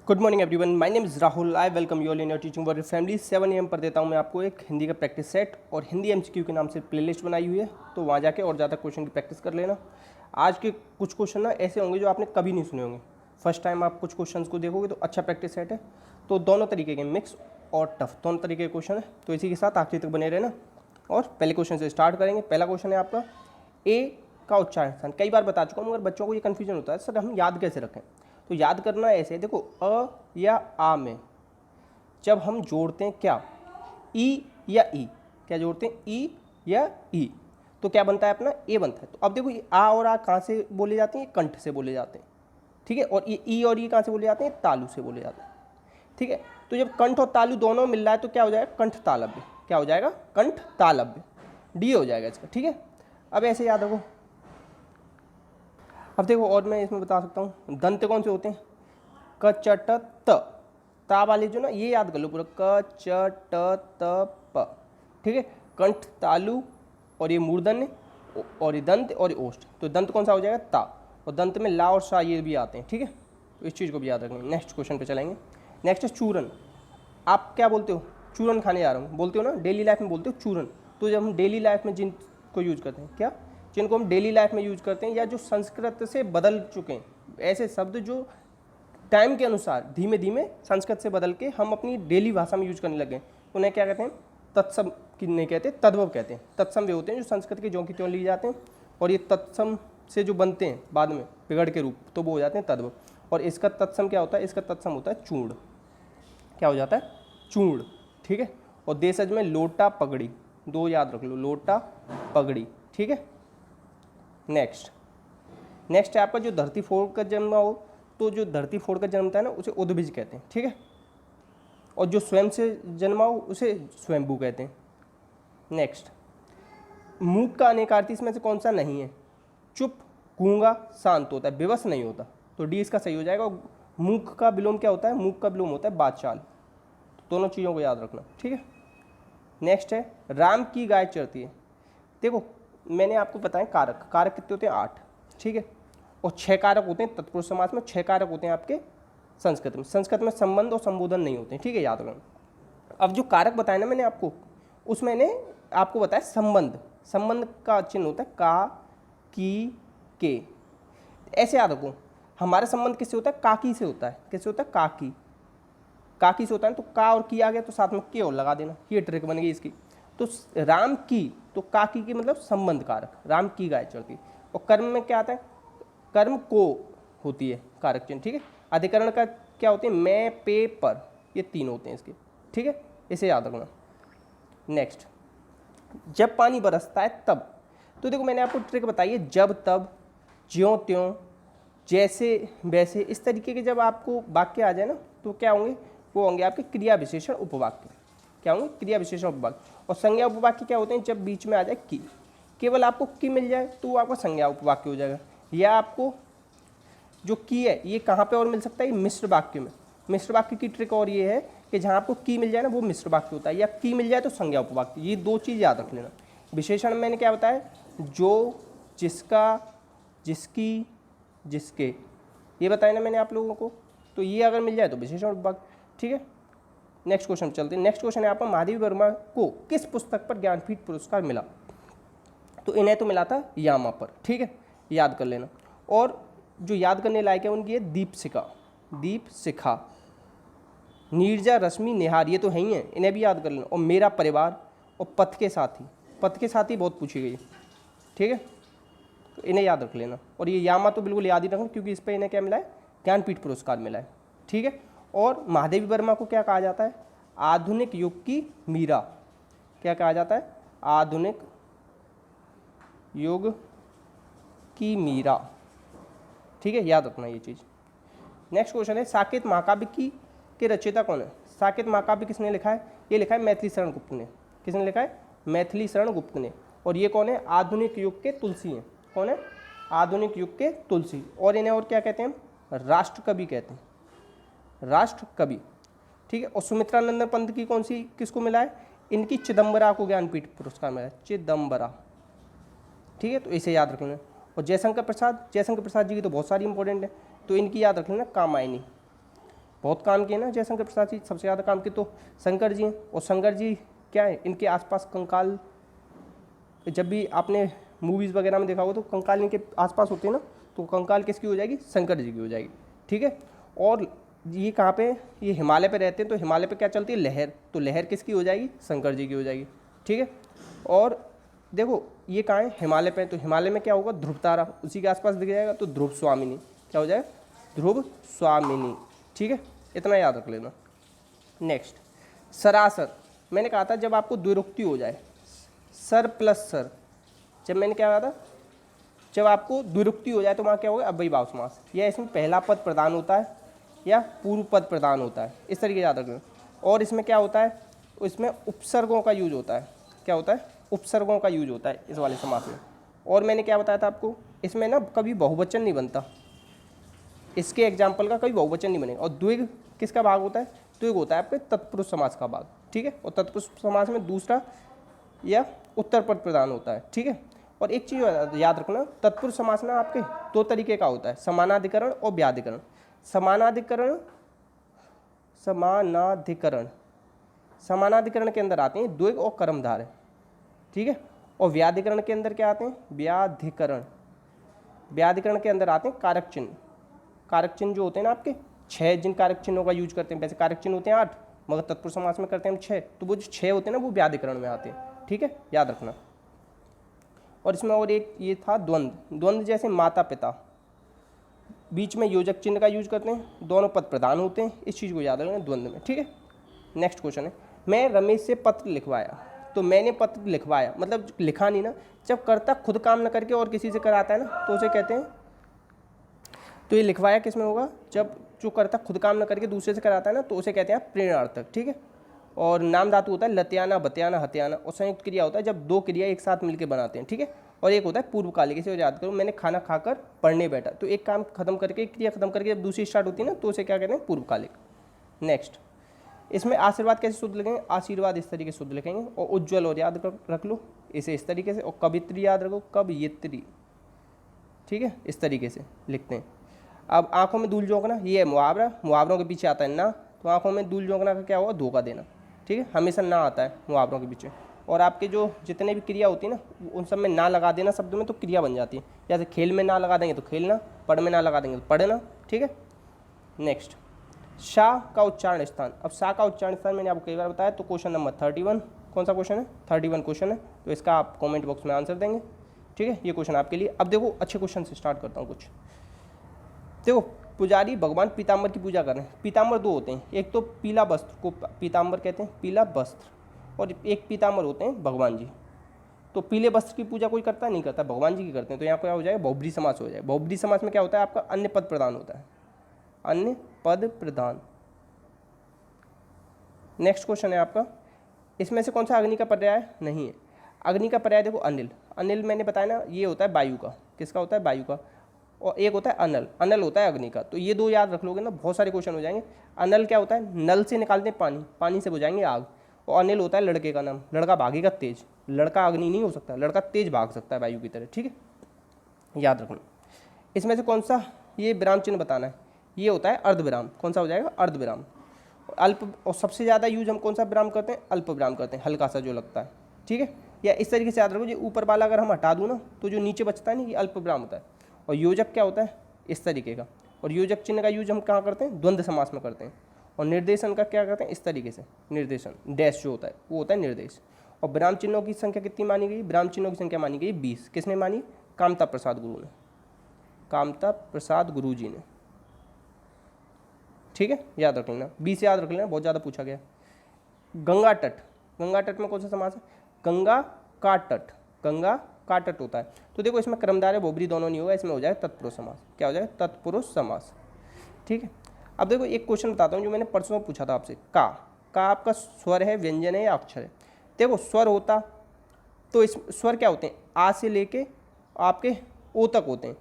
Good morning everyone, my name is Rahul. I welcome you all in your teaching for family. 7 AM पर देता हूँ मैं आपको एक हिंदी का प्रैक्टिस सेट और हिंदी MCQ के नाम से प्लेलिस्ट बनाई हुई है, तो वहाँ जाके और ज़्यादा क्वेश्चन की प्रैक्टिस कर लेना। आज के कुछ क्वेश्चन ना ऐसे होंगे जो आपने कभी नहीं सुने होंगे। फर्स्ट टाइम आप कुछ क्वेश्चन को देखोगे तो अच्छा प्रैक्टिस सेट है। तो दोनों तरीके के, मिक्स और टफ, दोनों तरीके के क्वेश्चन है। तो इसी के साथ आखिरी तक बने रहना। और पहले क्वेश्चन से स्टार्ट करेंगे। पहला क्वेश्चन है आपका ए का उच्चारण। कई बार बता चुका हूँ मगर बच्चों को ये कन्फ्यूजन होता है, सर हम याद कैसे रखें। तो याद करना ऐसे, देखो अ या आ में जब हम जोड़ते हैं क्या, ई या ई, क्या जोड़ते हैं, ई या ई, तो क्या बनता है अपना, ए बनता है। तो अब देखो ये आ और आ कहाँ से बोले जाते हैं, कंठ से बोले जाते हैं, ठीक है। और ये ई और ई कहाँ से बोले जाते हैं, तालु से बोले जाते हैं, ठीक है। तो जब कंठ और तालु दोनों मिल रहा है तो क्या हो जाएगा, कंठ तालव्य। क्या हो जाएगा, कंठ तालव्य, डी हो जाएगा इसका, ठीक है। अब ऐसे याद रखो। अब देखो और मैं इसमें बता सकता हूँ दंत कौन से होते हैं, क च ट त, ता वाले जो ना ये याद कर लो पूरा, क च ट त प, ठीक है। कंठ तालु और ये मूर्धन्य और ये दंत और ये ओष्ठ, तो दंत कौन सा हो जाएगा, ता। और दंत में ला और सा ये भी आते हैं, ठीक है। तो इस चीज़ को भी याद रखेंगे। नेक्स्ट क्वेश्चन पे चलेंगे। नेक्स्ट है चूरन। आप क्या बोलते हो, चूरन खाने जा रहा हूँ बोलते हो ना, डेली लाइफ में बोलते हो चूरन। तो जब हम डेली लाइफ में जिनको यूज करते हैं, क्या, जिनको हम डेली लाइफ में यूज करते हैं या जो संस्कृत से बदल चुके हैं, ऐसे शब्द जो टाइम के अनुसार धीमे धीमे संस्कृत से बदल के हम अपनी डेली भाषा में यूज करने लगे, उन्हें क्या कहते हैं, तत्सम की नहीं कहते, तद्भव कहते हैं। तत्सम वे होते हैं जो संस्कृत के ज्यों की त्यों लिए जाते हैं, और ये तत्सम से जो बनते हैं बाद में बिगड़ के रूप, तो वो हो जाते हैं तद्भव। और इसका तत्सम क्या होता है, इसका तत्सम होता है चूर्ण। क्या हो जाता है, चूर्ण, ठीक है। और देशज में लोटा पगड़ी, दो याद रख लो, लोटा पगड़ी, ठीक है। नेक्स्ट है आपका जो धरती फोड़ कर जन्मा हो, तो जो धरती फोड़ कर जन्मता है ना उसे उद्भिज कहते हैं, ठीक है। और जो स्वयं से जन्मा हो उसे स्वयंभू कहते हैं। नेक्स्ट, मूक का अनेकार्थी इसमें से कौन सा नहीं है, चुप, गूंगा, शांत होता है, विवश नहीं होता, तो डी इसका सही हो जाएगा। मूक का विलोम क्या होता है, मूक का विलोम होता है बाचाल। तो दोनों चीज़ों को याद रखना, ठीक है। नेक्स्ट है राम की गाय चरती है। देखो मैंने आपको बताया कारक, कारक कितने होते हैं, 8, ठीक है। और 6 कारक होते हैं तत्पुरुष समास में, 6 कारक होते हैं आपके संस्कृत में। संस्कृत में संबंध और संबोधन नहीं होते हैं, ठीक है, याद रखना। अब जो कारक बताया ना मैंने आपको, उसमें मैंने आपको बताया संबंध, संबंध का चिन्ह होता है का, की, के, ऐसे याद रखो। हमारा संबंध किससे होता है, काकी से होता है। किससे होता है, काकी, काकी से होता है। तो का और की आ गया तो साथ में के और लगा देना, ये ट्रिक बन गई इसकी। तो राम की, तो काकी की मतलब संबंध कारक, राम की गाय चरती। और कर्म में क्या आता है, कर्म को होती है कारक चिन्ह, ठीक है। अधिकरण का क्या होते हैं, मैं, पे, पर, ये 3 होते हैं इसके, ठीक है, इसे याद रखना। नेक्स्ट, जब पानी बरसता है तब, तो देखो मैंने आपको ट्रिक बताई है, जब तब, ज्यों त्यों, जैसे वैसे, इस तरीके के जब आपको वाक्य आ जाए ना तो क्या होंगे, वो होंगे आपके क्रिया विशेषण उपवाक्य। क्या होंगे, क्रिया विशेषण उपवाक्य। और संज्ञा उपवाक्य क्या होते हैं, जब बीच में आ जाए की, केवल आपको की मिल जाए तो वो आपका संज्ञा उपवाक्य हो जाएगा। या आपको जो की है ये कहाँ पे और मिल सकता है, मिश्र वाक्य में। मिश्र वाक्य की ट्रिक और ये है कि जहाँ आपको की मिल जाए ना वो मिश्र वाक्य होता है, या की मिल जाए तो संज्ञा उपवाक्य। ये 2 चीज़ याद रख लेना। विशेषण मैंने क्या बताया, जो, जिसका, जिसकी, जिसके, ये बताया ना मैंने आप लोगों को। तो ये अगर मिल जाए तो विशेषण उपवाक्य, ठीक है। नेक्स्ट क्वेश्चन चलते हैं। नेक्स्ट क्वेश्चन है आपका, महादेवी वर्मा को किस पुस्तक पर ज्ञानपीठ पुरस्कार मिला। तो इन्हें तो मिला था यामा पर, ठीक है, याद कर लेना। और जो याद करने लायक है उनकी है दीपशिखा, दीपशिखा, नीरजा, रश्मि, निहार, ये तो है ही हैं, इन्हें भी याद कर लेना। और मेरा परिवार और पथ के साथी, पथ के साथी बहुत पूछी गई, ठीक है, तो इन्हें याद रख लेना। और ये यामा तो बिल्कुल याद ही रखना क्योंकि इस पर इन्हें क्या मिला है, ज्ञानपीठ पुरस्कार मिला है, ठीक है। और महादेवी वर्मा को क्या कहा जाता है, आधुनिक युग की मीरा। क्या कहा जाता है, आधुनिक युग की मीरा, ठीक है, याद रखना ये चीज़। नेक्स्ट क्वेश्चन है, साकेत महाकाव्य की के रचयिता कौन है। साकेत महाकाव्य किसने लिखा है, ये लिखा है मैथिली शरण गुप्त ने। किसने लिखा है, मैथिली शरण गुप्त ने। और ये कौन है, आधुनिक युग के तुलसी हैं। कौन है, आधुनिक युग के तुलसी। और इन्हें और क्या कहते हैं, राष्ट्र कवि कहते हैं, राष्ट्र कवि, ठीक है। और सुमित्रानंदन पंत की कौन सी, किसको मिला है, इनकी चिदम्बरा को ज्ञानपीठ पुरस्कार मिला है, चिदम्बरा, ठीक है, तो इसे याद रख लेना। और जयशंकर प्रसाद, जयशंकर प्रसाद जी की तो बहुत सारी इंपॉर्टेंट है, तो इनकी याद रख लेना, कामायनी। बहुत काम किए ना जयशंकर प्रसाद जी, सबसे ज़्यादा काम किए तो शंकर जी हैं। और शंकर जी क्या है, इनके आसपास कंकाल, जब भी आपने मूवीज़ वगैरह में देखा होगा तो कंकाल इनके आसपास होते हैं ना, तो कंकाल किसकी हो जाएगी, शंकर जी की हो जाएगी। ठीक है। और ये कहाँ पे, ये हिमालय पे रहते हैं, तो हिमालय पे क्या चलती है, लहर, तो लहर किसकी हो जाएगी, शंकर जी की हो जाएगी। ठीक है। और देखो ये कहाँ है, हिमालय पे, तो हिमालय में क्या होगा, ध्रुव तारा उसी के आसपास दिख जाएगा, तो ध्रुव स्वामिनी क्या हो जाएगा, ध्रुव स्वामिनी। ठीक है, इतना याद रख लेना। नेक्स्ट, सरासर, मैंने कहा था जब आपको द्विरुक्ति हो जाए, सर प्लस सर, जब मैंने क्या कहा था, जब आपको द्विरुक्ति हो जाए तो वहाँ क्या होगा, अव्ययीभाव समास, या इसमें पहला पद प्रधान होता है या पूर्व पद प्रधान होता है, इस तरीके याद रखना। और इसमें क्या होता है, इसमें उपसर्गों का यूज होता है, क्या होता है, उपसर्गों का यूज होता है इस वाले समास में। और मैंने क्या बताया था आपको, इसमें ना कभी बहुवचन नहीं बनता, इसके एग्जाम्पल का कभी बहुवचन नहीं बनेगा। और द्विग किसका भाग होता है, द्विग होता है आपके तत्पुरुष समास का भाग। ठीक है। और तत्पुरुष समास में दूसरा या उत्तर पद प्रदान होता है। ठीक है। और एक चीज़ याद रखना, तत्पुरुष समास ना आपके दो तरीके का होता है, समानाधिकरण और व्याधिकरण। समानाधिकरण समानाधिकरण के अंदर आते हैं द्विग और कर्मधारय। ठीक है। और व्याधिकरण के अंदर क्या आते हैं, व्याधिकरण के अंदर आते हैं कारक चिन्ह। कारक चिन्ह जो होते हैं ना आपके 6 जिन कारक चिन्हों का यूज करते हैं, वैसे कारक चिन्ह होते हैं 8, मगर तत्पुरुष समास में करते हैं हम 6, तो वो जो 6 होते हैं ना वो व्याधिकरण में आते हैं। ठीक है, याद रखना। और इसमें और एक ये था द्वंद्व। द्वंद्व जैसे माता पिता, बीच में योजक चिन्ह का यूज करते हैं, दोनों पद प्रधान होते हैं, इस चीज़ को याद रखना द्वंद्व में। ठीक है। नेक्स्ट क्वेश्चन है, मैं रमेश से पत्र लिखवाया। तो मैंने पत्र लिखवाया मतलब लिखा नहीं ना, जब कर्ता खुद काम न करके और किसी से कराता है ना तो उसे कहते हैं, तो ये लिखवाया किस में होगा, जब जो कर्ता खुद काम न करके दूसरे से कराता है ना तो उसे कहते हैं प्रेरणार्थक। ठीक है। और नाम धातु होता है लत्याना, बत्याना, हत्याना। और संयुक्त क्रिया होता है जब दो क्रिया एक साथ मिलकर बनाते हैं। ठीक है। और एक होता है पूर्वकालिक, इसे याद करो, मैंने खाना खाकर पढ़ने बैठा, तो एक काम खत्म करके, क्रिया खत्म करके जब दूसरी स्टार्ट होती है ना तो उसे क्या कहते हैं, पूर्वकालिक। नेक्स्ट, इसमें आशीर्वाद कैसे शुद्ध लिखेंगे, आशीर्वाद इस तरीके से शुद्ध लिखेंगे। और उज्ज्वल और याद रख लो इसे इस तरीके से। और कवित्री याद रखो, कवयित्री। ठीक है, इस तरीके से लिखते हैं। अब आंखों में धूल झोंकना, ये है मुहावरा, मुहावरों के पीछे आता है ना, तो आंखों में धूल झोंकना का क्या होगा, धोखा देना। ठीक है, हमेशा ना आता है मुहावरों के पीछे। और आपके जो जितने भी क्रिया होती है ना उन सब में ना लगा देना शब्द में, तो क्रिया बन जाती है। जैसे खेल में ना लगा देंगे तो खेलना, पढ़ में ना लगा देंगे तो पढ़ना। ठीक है। नेक्स्ट, शाह का उच्चारण स्थान। अब शाह का उच्चारण स्थान मैंने आपको कई बार बताया, तो क्वेश्चन नंबर 31, कौन सा क्वेश्चन है, 31 क्वेश्चन है, तो इसका आप कमेंट बॉक्स में आंसर देंगे। ठीक है, ये क्वेश्चन आपके लिए। अब देखो अच्छे क्वेश्चन से स्टार्ट करता हूँ कुछ। देखो, पुजारी भगवान पीताम्बर की पूजा कर रहे हैं। पीताम्बर दो होते हैं, एक तो पीला वस्त्र को पीताम्बर कहते हैं, पीला वस्त्र, और एक पीताम्बर होते हैं भगवान जी। तो पीले वस्त्र की पूजा कोई करता नहीं करता, भगवान जी की करते हैं। तो यहाँ क्या हो जाएगा, बहुब्री समास हो जाएगा। बहुब्री समास में क्या होता है आपका, अन्य पद प्रदान होता है, अन्य पद प्रदान। नेक्स्ट क्वेश्चन है आपका, इसमें से कौन सा अग्नि का पर्याय नहीं है। अग्नि का पर्याय देखो अनिल। अनिल मैंने बताया ना, ये होता है वायु का, किसका होता है, वायु का। और एक होता है अनल, अनल होता है अग्नि का। तो ये दो याद रख लोगे ना, बहुत सारे क्वेश्चन हो जाएंगे। अनल क्या होता है, नल से निकालते हैं पानी, पानी से बुझाएंगे आग। और अनिल होता है लड़के का नाम, लड़का भागेगा तेज। लड़का अग्नि नहीं हो सकता, लड़का तेज भाग सकता है वायु की तरह। ठीक है, याद रखना। इसमें से कौन सा, ये विराम चिन्ह बताना है, ये होता है अर्धविराम। कौन सा हो जाएगा, अर्धविराम। अल्प, और सबसे ज़्यादा यूज हम कौन सा विराम करते हैं, अल्प विराम करते हैं, हल्का सा जो लगता है। ठीक है, या इस तरीके से याद रखो, जो ऊपर वाला अगर हम हटा दूँ ना तो जो नीचे बचता है ना, ये अल्प विराम होता है। और योजक क्या होता है, इस तरीके का। और योजक चिन्ह का यूज हम कहाँ करते हैं, द्वंद्व समास में करते हैं। और निर्देशन का क्या करते हैं, इस तरीके से, निर्देशन, डैश जो होता है वो होता है निर्देश। और विराम चिन्हों की संख्या कितनी मानी गई, विराम चिन्हों की संख्या मानी गई 20। किसने मानी, कामता प्रसाद गुरु ने, कामता प्रसाद गुरु जी ने। ठीक है, याद रख लेना, 20 याद रख लेना, बहुत ज़्यादा पूछा गया। गंगा तट, गंगा तट में कौन सा समास है, गंगा का तट, गंगा का तट होता है। तो देखो इसमें कर्मधारय बहुब्री दोनों नहीं होगा, इसमें हो जाएगा तत्पुरुष समास। क्या हो जाएगा, तत्पुरुष समास। ठीक है। अब देखो एक क्वेश्चन बताता हूँ जो मैंने परसों पूछा था आपसे, का आपका स्वर है, व्यंजन है या अक्षर है। देखो स्वर होता तो इस स्वर क्या होते हैं, आ से लेके आपके ओ तक होते हैं,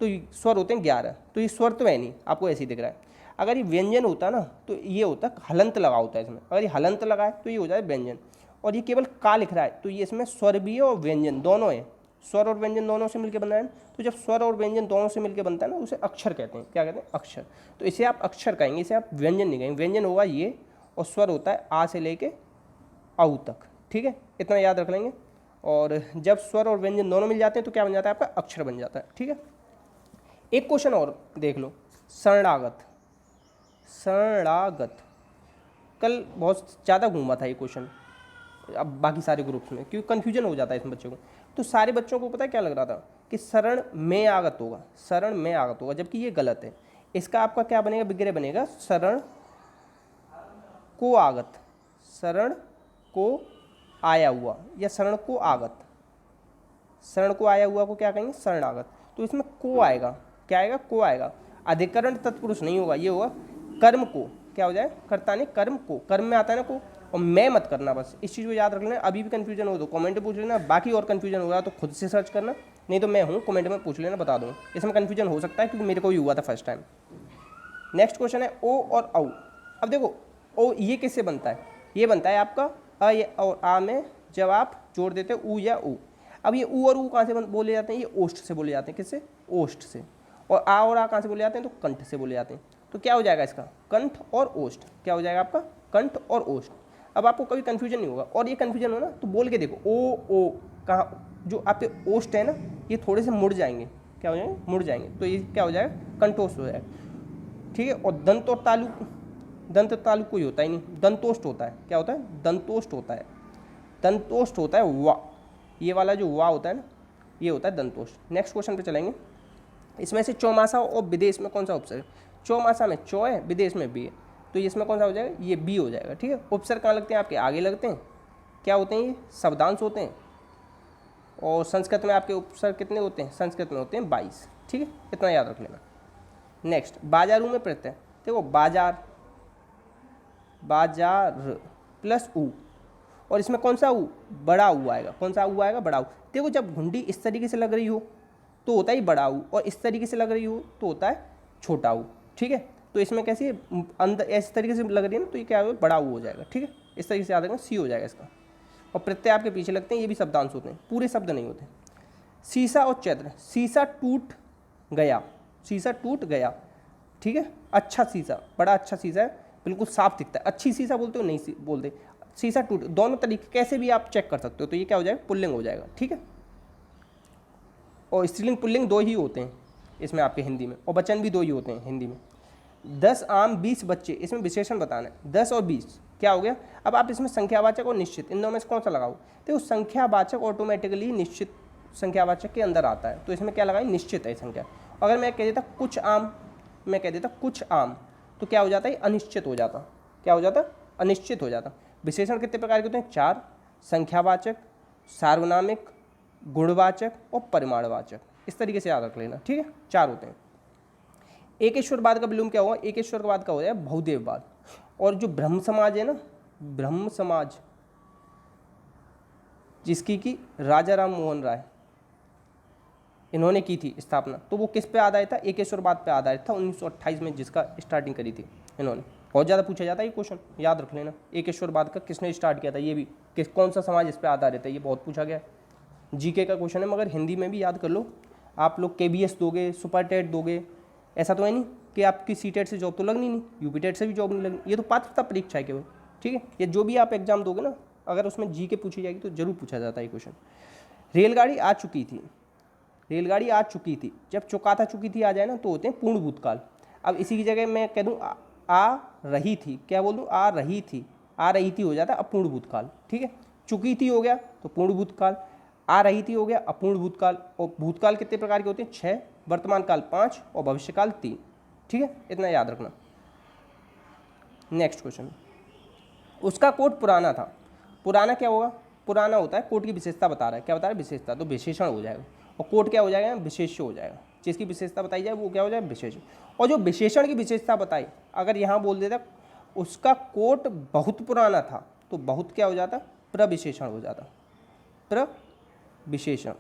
तो स्वर होते हैं 11। तो ये स्वर तो है नहीं, आपको ऐसे ही दिख रहा है। अगर ये व्यंजन होता ना तो ये होता हलंत लगा होता है इसमें, अगर ये हलंत लगा है तो ये हो जाए व्यंजन। और ये केवल का लिख रहा है तो ये इसमें स्वर भी है और व्यंजन दोनों है, स्वर और व्यंजन दोनों से मिलकर बना है। तो जब स्वर और व्यंजन दोनों से मिलकर बनता है ना, उसे अक्षर कहते हैं। क्या कहते हैं? अक्षर। तो इसे आप अक्षर कहेंगे, इसे आप व्यंजन नहीं कहेंगे। व्यंजन होगा ये, और स्वर होता है आ से लेके औ तक। ठीक है, इतना याद रख लेंगे। और जब स्वर और व्यंजन दोनों मिल जाते हैं तो क्या बन जाता है? आपका अक्षर बन जाता है। ठीक है, एक क्वेश्चन और देख लो, शरणागत। शरणागत कल बहुत ज़्यादा घूमा था ये क्वेश्चन, अब बाकी सारे ग्रुप्स में, क्योंकि कन्फ्यूजन हो जाता है इसमें बच्चों को। तो सारे बच्चों को पता है क्या लग रहा था कि शरण में आगत होगा, शरण में आगत होगा, जबकि ये गलत है। इसका आपका क्या बनेगा? विग्रह बनेगा शरण को आगत, शरण को आया हुआ, या शरण को आगत। शरण को आया हुआ को क्या कहेंगे? शरणागत। तो इसमें को आएगा, क्या आएगा? को आएगा। अधिकरण तत्पुरुष नहीं होगा, ये होगा कर्म को। क्या हो जाए? कर्ता ने कर्म को, कर्म में आता है ना को, और मैं मत करना, बस इस चीज़ को याद रख लेना। अभी भी कन्फ्यूजन हो तो कमेंट में पूछ लेना, बाकी और कन्फ्यूजन हो रहा तो खुद से सर्च करना, नहीं तो मैं हूँ, कमेंट में पूछ लेना, बता दूँ। इसमें कन्फ्यूजन हो सकता है क्योंकि मेरे को भी हुआ था फर्स्ट टाइम। नेक्स्ट क्वेश्चन है ओ और औ। अब देखो ओ ये किससे बनता है? ये बनता है आपका अ और आ में जब आप जोड़ देते हो ऊ या ऊ। अब ये ऊ और ऊ कहाँ से बोले जाते हैं? ये ओष्ठ से बोले जाते हैं। किससे? ओष्ठ से। और आ कहाँ से बोले जाते हैं? तो कंठ से बोले जाते हैं। तो क्या हो जाएगा इसका? कंठ और ओष्ठ। क्या हो जाएगा आपका? कंठ और ओष्ठ। अब आपको कभी कन्फ्यूजन नहीं होगा, और ये कन्फ्यूजन हो ना तो बोल के देखो, ओ कहाँ, जो आपके ओष्ठ है ना ये थोड़े से मुड़ जाएंगे। क्या हो जाएंगे? मुड़ जाएंगे। तो ये क्या हो जाएगा? कंठोष्ठ हो जाएगा। ठीक है, और दंत और तालु, दंत तालु कोई होता ही नहीं, दंतोष्ठ होता है। क्या होता है? दंतोष्ठ होता है। दंतोष्ठ होता है वा, ये वाला जो वा होता है ना, ये होता है दंतोष्ठ। नेक्स्ट क्वेश्चन पे चलेंगे। इसमें से चौमासा और विदेश में कौन सा उपसर्ग? चौमासा में चौ है, विदेश में बी है, तो इसमें कौन सा हो जाएगा? ये बी हो जाएगा। ठीक है, उपसर्ग कहाँ लगते हैं? आपके आगे लगते हैं। क्या होते हैं? ये शब्दांश होते हैं। और संस्कृत में आपके उपसर्ग कितने होते हैं? संस्कृत में होते हैं 22। ठीक है, इतना याद रख लेना। नेक्स्ट, बाजारू में प्रत्यय। देखो बाजार, बाजार प्लस ऊ, और इसमें कौन सा ऊ? बड़ा ऊ आएगा। कौन सा ऊ आएगा? बड़ा ऊ। देखो जब घुंडी इस तरीके से लग रही हो तो होता है बड़ा ऊ, और इस तरीके से लग रही हो तो होता है छोटा ऊ। ठीक है, तो इसमें कैसी अंदर इस तरीके से लग रही है ना, तो ये क्या होगा? बड़ा ऊ हो जाएगा। ठीक है, इस तरीके से याद रखना, सी हो जाएगा इसका। और प्रत्यय आपके पीछे लगते हैं, ये भी शब्दांश होते हैं, पूरे शब्द नहीं होते। शीशा और चैत्र। शीशा टूट गया, शीशा टूट गया। ठीक है, अच्छा शीशा, बड़ा अच्छा शीशा है, बिल्कुल साफ दिखता है। अच्छी शीशा बोलते हो? नहीं बोलते। शीशा टूट, दोनों तरीके कैसे भी आप चेक कर सकते हो। तो ये क्या हो जाएगा? पुल्लिंग हो जाएगा। ठीक है, और स्त्रीलिंग पुल्लिंग दो ही होते हैं इसमें आपके हिंदी में, और वचन भी दो ही होते हैं हिंदी में। 10 आम 20 बच्चे, इसमें विशेषण बताना है। 10 और 20 क्या हो गया? अब आप इसमें संख्यावाचक और निश्चित, इन दोनों में से कौन सा लगाओ? तो संख्यावाचक ऑटोमेटिकली निश्चित संख्यावाचक के अंदर आता है, तो इसमें क्या लगाएं? निश्चित है संख्या। अगर मैं कह देता कुछ आम, मैं कह देता कुछ आम, तो क्या हो जाता है? अनिश्चित हो जाता। क्या हो जाता? अनिश्चित हो जाता। विशेषण कितने प्रकार के होते हैं? 4, संख्यावाचक, सार्वनामिक, गुणवाचक और परिमाणवाचक। इस तरीके से याद रख लेना। ठीक है, 4 होते हैं। एकेश्वरवाद का विलोम क्या होगा? एकेश्वरवाद का हो जाएगा बहुदेववाद। और जो ब्रह्म समाज है ना, ब्रह्म समाज जिसकी की राजा राम मोहन राय इन्होंने की थी स्थापना, तो वो किस पे आधारित था? एकेश्वरवाद पे आधारित था, 1928 में जिसका स्टार्टिंग करी थी इन्होंने। बहुत ज़्यादा पूछा जाता है ये क्वेश्चन, याद रख लेना। एकेश्वरवाद का किसने स्टार्ट किया था? ये भी कौन सा समाज इस पे आधारित है, ये बहुत पूछा गया है। जीके का क्वेश्चन है, मगर हिंदी में भी याद कर लो। आप लोग KBS दोगे, सुपर टेट दोगे, ऐसा तो है नहीं कि आपकी CTET से जॉब तो लगनी नहीं, UP टेट से भी जॉब नहीं लगनी, ये तो पात्रता परीक्षा है केवल। ठीक है, ये जो भी आप एग्जाम दोगे ना, अगर उसमें जीके पूछी जाएगी तो जरूर पूछा जाता है ये क्वेश्चन। रेलगाड़ी आ चुकी थी, रेलगाड़ी आ चुकी थी, जब चुका था चुकी थी आ जाए ना तो होते हैं पूर्ण भूतकाल। अब इसी की जगह मैं कह दूँ आ रही थी, क्या बोल दूँ? आ रही थी, आ रही थी हो जाता है अपूर्ण भूतकाल। ठीक है, चुकी थी हो गया तो पूर्ण भूतकाल, आ रही थी हो गया अपूर्ण भूतकाल। और भूतकाल कितने प्रकार के होते हैं? 6, वर्तमान काल 5 और भविष्यकाल 3। ठीक है, इतना याद रखना। नेक्स्ट क्वेश्चन, उसका कोट पुराना था। पुराना क्या होगा? पुराना होता है कोट की विशेषता बता रहा है। क्या बता रहा है? विशेषता, तो विशेषण हो जाएगा। और कोट क्या हो जाएगा? विशेष्य हो जाएगा। जिसकी विशेषता बताई जाए वो क्या हो जाएगा? विशेषण। और जो विशेषण की विशेषता बताई, अगर यहाँ बोल देता उसका कोट बहुत पुराना था, तो बहुत क्या हो जाता? प्रविशेषण हो जाता, प्रविशेषण।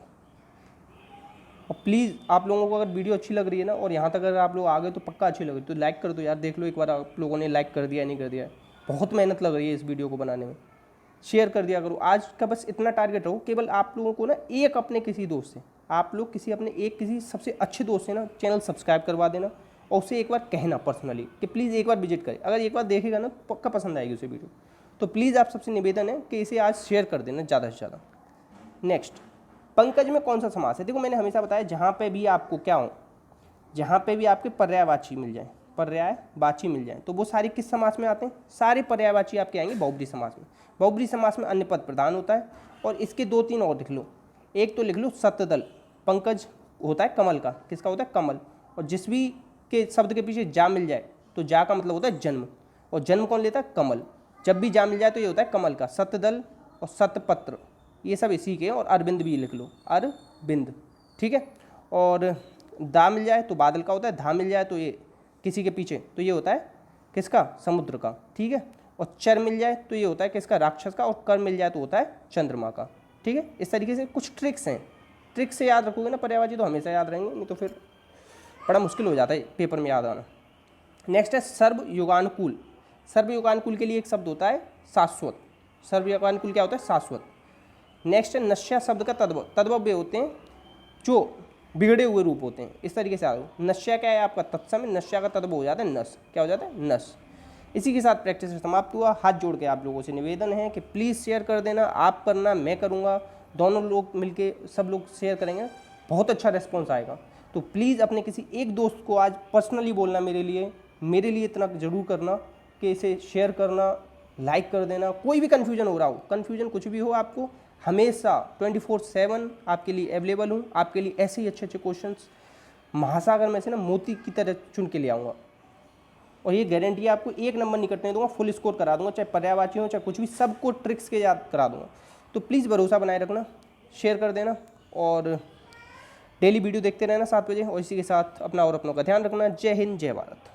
और प्लीज़ आप लोगों को अगर वीडियो अच्छी लग रही है ना, और यहाँ तक अगर आप लोग आ गए तो पक्का अच्छी लग रही है, तो लाइक कर दो यार। देख लो एक बार आप लोगों ने लाइक कर दिया नहीं कर दिया। बहुत मेहनत लग रही है इस वीडियो को बनाने में। शेयर कर दिया करो। आज का बस इतना टारगेट रहो, केवल आप लोगों को ना एक अपने किसी दोस्त से, आप लोग किसी अपने एक किसी सबसे अच्छे दोस्त से ना चैनल सब्सक्राइब करवा देना और उसे एक बार कहना पर्सनली कि प्लीज़ एक बार विजिट करें। अगर एक बार देखेगा ना तो पक्का पसंद आएगी उसे वीडियो। तो प्लीज़ आप सबसे निवेदन है कि इसे आज शेयर कर देना ज़्यादा से ज़्यादा। नेक्स्ट, पंकज में कौन सा समास है? देखो मैंने हमेशा बताया जहाँ पे भी आपको क्या हो, जहाँ पे भी आपके पर्यायवाची मिल जाए, पर्यायवाची मिल जाए, तो वो सारे किस समास में आते हैं? सारे पर्यायवाची आपके आएंगे बहुब्री समास में। बहुब्री समास में अन्य पद प्रधान होता है। और इसके 2-3 और लिख लो। एक तो लिख लो सत्यदल, पंकज होता है कमल का, किसका होता है? कमल। और जिस भी के शब्द के पीछे जा मिल जाए तो जा का मतलब होता है जन्म, और जन्म कौन लेता है? कमल। जब भी जा मिल जाए तो ये होता है कमल का। सत्यदल और सतपत्र ये सब इसी के। और अरविंद भी लिख लो, अरविंद, ठीक है। और दा मिल जाए तो बादल का होता है, धा मिल जाए तो ये किसी के पीछे तो ये होता है किसका? समुद्र का, ठीक है। और चर मिल जाए तो ये होता है किसका? राक्षस का। और कर मिल जाए तो होता है चंद्रमा का, ठीक है। इस तरीके से कुछ ट्रिक्स हैं, ट्रिक्स से याद रखोगे ना पर्यायवाची तो हमेशा याद रहेंगे, नहीं तो फिर बड़ा मुश्किल हो जाता है पेपर में याद आना। नेक्स्ट है सर्वयुगानुकूल। सर्वयुगानुकूल के लिए एक शब्द होता है शाश्वत। सर्वयुगानुकूल क्या होता है? शाश्वत। नेक्स्ट है नश्या शब्द का तद्भव। तद्भव्य होते हैं जो बिगड़े हुए रूप होते हैं, इस तरीके से आ दो। नश्या क्या है आपका? तत्सम। नश्या का तद्भव हो जाता है नस। क्या हो जाता है? नस। इसी के साथ प्रैक्टिस समाप्त हुआ। हाथ जोड़ के आप लोगों से निवेदन है कि प्लीज़ शेयर कर देना, आप करना, मैं करूँगा, दोनों लोग मिलके सब लोग शेयर करेंगे, बहुत अच्छा रिस्पॉन्स आएगा। तो प्लीज़ अपने किसी एक दोस्त को आज पर्सनली बोलना मेरे लिए इतना ज़रूर करना कि इसे शेयर करना, लाइक कर देना। कोई भी कन्फ्यूजन हो रहा हो, कन्फ्यूजन कुछ भी हो आपको, हमेशा 24/7 आपके लिए अवेलेबल हूँ। आपके लिए ऐसे ही अच्छे अच्छे क्वेश्चंस महासागर में से ना मोती की तरह चुन के ले आऊँगा। और ये गारंटी है आपको एक नंबर नहीं कटने दूंगा, फुल स्कोर करा दूंगा, चाहे पर्यायवाची हो चाहे कुछ भी, सबको ट्रिक्स के याद करा दूंगा। तो प्लीज़ भरोसा बनाए रखना, शेयर कर देना और डेली वीडियो देखते रहना 7 बजे। और इसी के साथ अपना और अपनों का ध्यान रखना। जय हिंद, जय भारत।